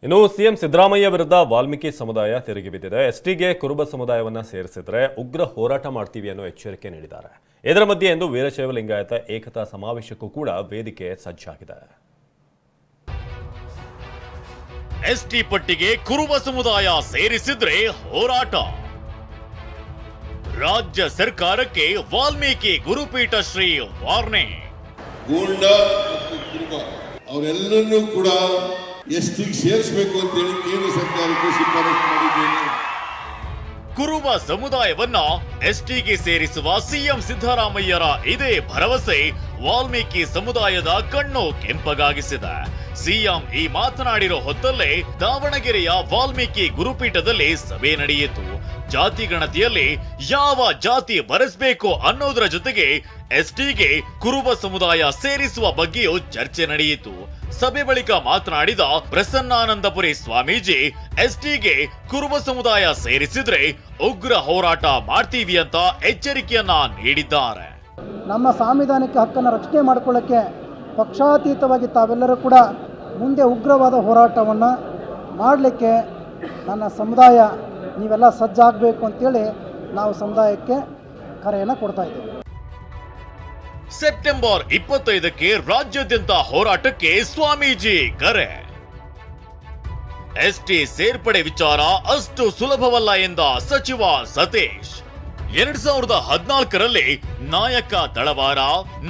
ಇನ್ನು ಸಿಎಂ ಸಿದ್ದರಾಮಯ್ಯ ವಿರುದ್ಧ ವಾಲ್ಮೀಕಿ ಸಮುದಾಯ ತಿರುಗಿ ಬಿದ್ದಿದೆ. ಎಸ್ಟಿಗೆ ಕುರುಬ ಸಮುದಾಯವನ್ನ ಸೇರಿಸಿದ್ರೆ ಉಗ್ರ ಹೋರಾಟ ಮಾಡ್ತೀವಿ ಅನ್ನೋ ಎಚ್ಚರಿಕೆ ನೀಡಿದ್ದಾರೆ. ಇದರ ಮಧ್ಯೆ ಇಂದು ವೀರಶೈವ ಲಿಂಗಾಯತ ಏಕತಾ ಸಮಾವೇಶಕ್ಕೂ ಕೂಡ ವೇದಿಕೆ ಸಜ್ಜಾಗಿದೆ. ಎಸ್ಟಿ ಪಟ್ಟಿಗೆ ಕುರುಬ ಸಮುದಾಯ ಸೇರಿಸಿದ್ರೆ ಹೋರಾಟ. ರಾಜ್ಯ ಸರ್ಕಾರಕ್ಕೆ ವಾಲ್ಮೀಕಿ ಗುರುಪೀಠ ಶ್ರೀ ವಾರ್ನಿಂಗ್. ಗೂಂಡ ಮತ್ತು ಕುರುಬ ಅವರೆಲ್ಲರನ್ನೂ ಕೂಡ ಎಸ್ಟಿಗೆ ಸೇರಿಸಬೇಕು ಅಂತ ಹೇಳಿ ಕೇಂದ್ರ ಸರ್ಕಾರಕ್ಕೆ ಶಿಫಾರಸು ಮಾಡಿದ್ದೇನೆ. ಕುರುಬ ಸಮುದಾಯವನ್ನ ಎಸ್ಟಿಗೆ ಸೇರಿಸುವ ಸಿಎಂ ಸಿದ್ದರಾಮಯ್ಯರ ಇದೇ ಭರವಸೆ ವಾಲ್ಮೀಕಿ ಸಮುದಾಯದ ಕಣ್ಣು ಕೆಂಪಗಾಗಿಸಿದೆ. ಸಿಎಂ ಈ ಮಾತನಾಡಿರೋ ಹೊತ್ತಲ್ಲೇ ದಾವಣಗೆರೆಯ ವಾಲ್ಮೀಕಿ ಗುರುಪೀಠದಲ್ಲಿ ಸಭೆ ನಡೆಯಿತು. ಜಾತಿ ಗಣತಿಯಲ್ಲಿ ಯಾವ ಜಾತಿ ಬರೆಸಬೇಕು ಅನ್ನೋದರ ಜೊತೆಗೆ ಎಸ್ಟಿಗೆ ಕುರುಬ ಸಮುದಾಯ ಸೇರಿಸುವ ಬಗ್ಗೆಯೂ ಚರ್ಚೆ ನಡೆಯಿತು. ಸಭೆ ಬಳಿಕ ಮಾತನಾಡಿದ ಪ್ರಸನ್ನಾನಂದಪುರಿ ಸ್ವಾಮೀಜಿ, ಎಸ್ಟಿಗೆ ಕುರುಬ ಸಮುದಾಯ ಸೇರಿಸಿದ್ರೆ ಉಗ್ರ ಹೋರಾಟ ಮಾಡ್ತೀವಿ ಅಂತ ಎಚ್ಚರಿಕೆಯನ್ನ ನೀಡಿದ್ದಾರೆ. ನಮ್ಮ ಸಾಂವಿಧಾನಿಕ ಹಕ್ಕನ್ನು ರಕ್ಷಣೆ ಮಾಡಿಕೊಳ್ಳಕ್ಕೆ ಪಕ್ಷಾತೀತವಾಗಿ ತಾವೆಲ್ಲರೂ ಕೂಡ ಮುಂದೆ ಉಗ್ರವಾದ ಹೋರಾಟವನ್ನು ಮಾಡಲಿಕ್ಕೆ ನನ್ನ ಸಮುದಾಯ ನೀವೆಲ್ಲ ಸಜ್ಜಾಗಬೇಕು ಅಂತೇಳಿ ನಾವು ಸಮುದಾಯಕ್ಕೆ ಕರೆಯನ್ನು ಕೊಡ್ತಾ ಇದ್ದೇವೆ. ಸೆಪ್ಟೆಂಬರ್ 25ಕ್ಕೆ ರಾಜ್ಯಾದ್ಯಂತ ಹೋರಾಟಕ್ಕೆ ಸ್ವಾಮೀಜಿ ಕರೆ. ಎಸ್ಟಿ ಸೇರ್ಪಡೆ ವಿಚಾರ ಅಷ್ಟು ಸುಲಭವಲ್ಲ ಎಂದ ಸಚಿವ ಸತೀಶ್. 2014ರಲ್ಲಿ ನಾಯಕ ತಳವಾರ,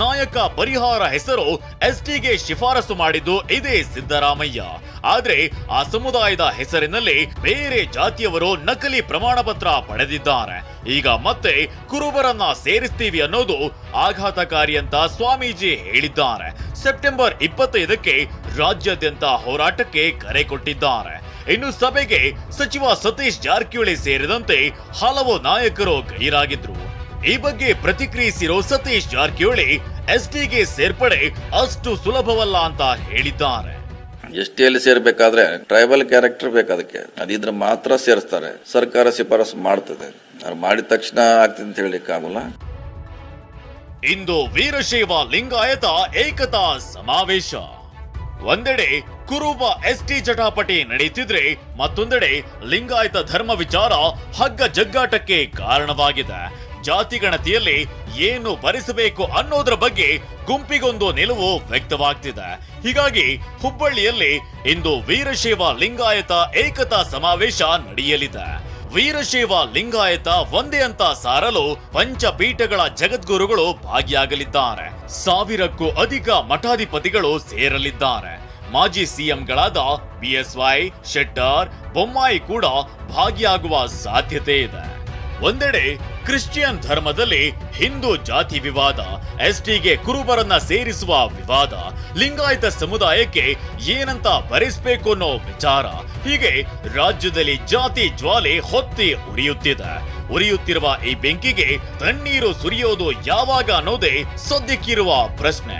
ನಾಯಕ ಪರಿಹಾರ ಹೆಸರು ಎಸ್ಟಿಗೆ ಶಿಫಾರಸು ಮಾಡಿದ್ದು ಇದೇ ಸಿದ್ದರಾಮಯ್ಯ. ಆದ್ರೆ ಆ ಸಮುದಾಯದ ಹೆಸರಿನಲ್ಲಿ ಬೇರೆ ಜಾತಿಯವರು ನಕಲಿ ಪ್ರಮಾಣ ಪತ್ರ ಪಡೆದಿದ್ದಾರೆ. ಈಗ ಮತ್ತೆ ಕುರುಬರನ್ನ ಸೇರಿಸ್ತೀವಿ ಅನ್ನೋದು ಆಘಾತಕಾರಿ ಅಂತ ಸ್ವಾಮೀಜಿ ಹೇಳಿದ್ದಾರೆ. ಸೆಪ್ಟೆಂಬರ್ 25ಕ್ಕೆ ರಾಜ್ಯಾದ್ಯಂತ ಹೋರಾಟಕ್ಕೆ ಕರೆ ಕೊಟ್ಟಿದ್ದಾರೆ. ಇನ್ನು ಸಭೆಗೆ ಸಚಿವ ಸತೀಶ್ ಜಾರಕಿಹೊಳಿ ಸೇರಿದಂತೆ ಹಲವು ನಾಯಕರು ಗೈರಾಗಿದ್ರು. ಈ ಬಗ್ಗೆ ಪ್ರತಿಕ್ರಿಯಿಸಿರೋ ಸತೀಶ್ ಜಾರಕಿಹೊಳಿ, ಎಸ್ಟಿಗೆ ಸೇರ್ಪಡೆ ಅಷ್ಟು ಸುಲಭವಲ್ಲ ಅಂತ ಹೇಳಿದ್ದಾರೆ. ಎಸ್ಟಿಯಲ್ಲಿ ಸೇರ್ಬೇಕಾದ್ರೆ ಟ್ರೈಬಲ್ ಕ್ಯಾರೆಕ್ಟರ್ ಬೇಕು, ಅದಕ್ಕೆ ಅದಿದ್ರೆ ಮಾತ್ರ ಸೇರಿಸ್ತಾರೆ. ಸರ್ಕಾರ ಶಿಫಾರಸು ಮಾಡ್ತದೆ, ಅವ್ರು ಮಾಡಿದ ತಕ್ಷಣ ಆಗ್ತದೆ ಅಂತ ಹೇಳಲಿಕ್ಕೆ ಆಗೋಲ್ಲ. ಇಂದು ವೀರಶೈವ ಲಿಂಗಾಯತ ಏಕತಾ ಸಮಾವೇಶ. ಒಂದೆಡೆ ಕುರುಬ ಎಸ್ಟಿ ಜಟಾಪಟಿ ನಡೆಯುತ್ತಿದ್ರೆ ಮತ್ತೊಂದೆಡೆ ಲಿಂಗಾಯತ ಧರ್ಮ ವಿಚಾರ ಹಗ್ಗ ಜಗ್ಗಾಟಕ್ಕೆ ಕಾರಣವಾಗಿದೆ. ಜಾತಿ ಗಣತಿಯಲ್ಲಿ ಏನು ಬರೆಸಬೇಕು ಅನ್ನೋದ್ರ ಬಗ್ಗೆ ಗುಂಪಿಗೊಂದು ನಿಲುವು ವ್ಯಕ್ತವಾಗ್ತಿದೆ. ಹೀಗಾಗಿ ಹುಬ್ಬಳ್ಳಿಯಲ್ಲಿ ಇಂದು ವೀರಶೈವ ಲಿಂಗಾಯತ ಏಕತಾ ಸಮಾವೇಶ ನಡೆಯಲಿದೆ. ವೀರಶೈವ ಲಿಂಗಾಯತ ಒಂದೇ ಅಂತ ಸಾರಲು ಪಂಚಪೀಠಗಳ ಜಗದ್ಗುರುಗಳು ಭಾಗಿಯಾಗಲಿದ್ದಾರೆ. 1000ಕ್ಕೂ ಅಧಿಕ ಮಠಾಧಿಪತಿಗಳು ಸೇರಲಿದ್ದಾರೆ. ಮಾಜಿ ಸಿಎಂಗಳಾದ ಬಿಎಸ್ವೈ, ಶೆಟ್ಟರ್, ಬೊಮ್ಮಾಯಿ ಕೂಡ ಭಾಗಿಯಾಗುವ ಸಾಧ್ಯತೆ ಇದೆ. ಒಂದೆಡೆ ಕ್ರಿಶ್ಚಿಯನ್ ಧರ್ಮದಲ್ಲಿ ಹಿಂದೂ ಜಾತಿ ವಿವಾದ, ಎಸ್ಟಿಗೆ ಕುರುಬರನ್ನ ಸೇರಿಸುವ ವಿವಾದ, ಲಿಂಗಾಯತ ಸಮುದಾಯಕ್ಕೆ ಏನಂತ ಬರೆಸಬೇಕು ಅನ್ನೋ ವಿಚಾರ, ಹೀಗೆ ರಾಜ್ಯದಲ್ಲಿ ಜಾತಿ ಜ್ವಾಲೆ ಹೊತ್ತಿ ಉರಿಯುತ್ತಿರುವ ಈ ಬೆಂಕಿಗೆ ತಣ್ಣೀರು ಸುರಿಯೋದು ಯಾವಾಗ ಅನ್ನೋದೇ ಸದ್ಯಕ್ಕಿರುವ ಪ್ರಶ್ನೆ.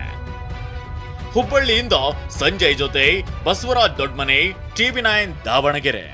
ಹುಬ್ಬಳ್ಳಿಯಿಂದ ಸಂಜಯ್ ಜೊತೆ ಬಸವರಾಜ್ ದೊಡ್ಮನೆ, ಟಿವಿ9 ದಾವಣಗೆರೆ.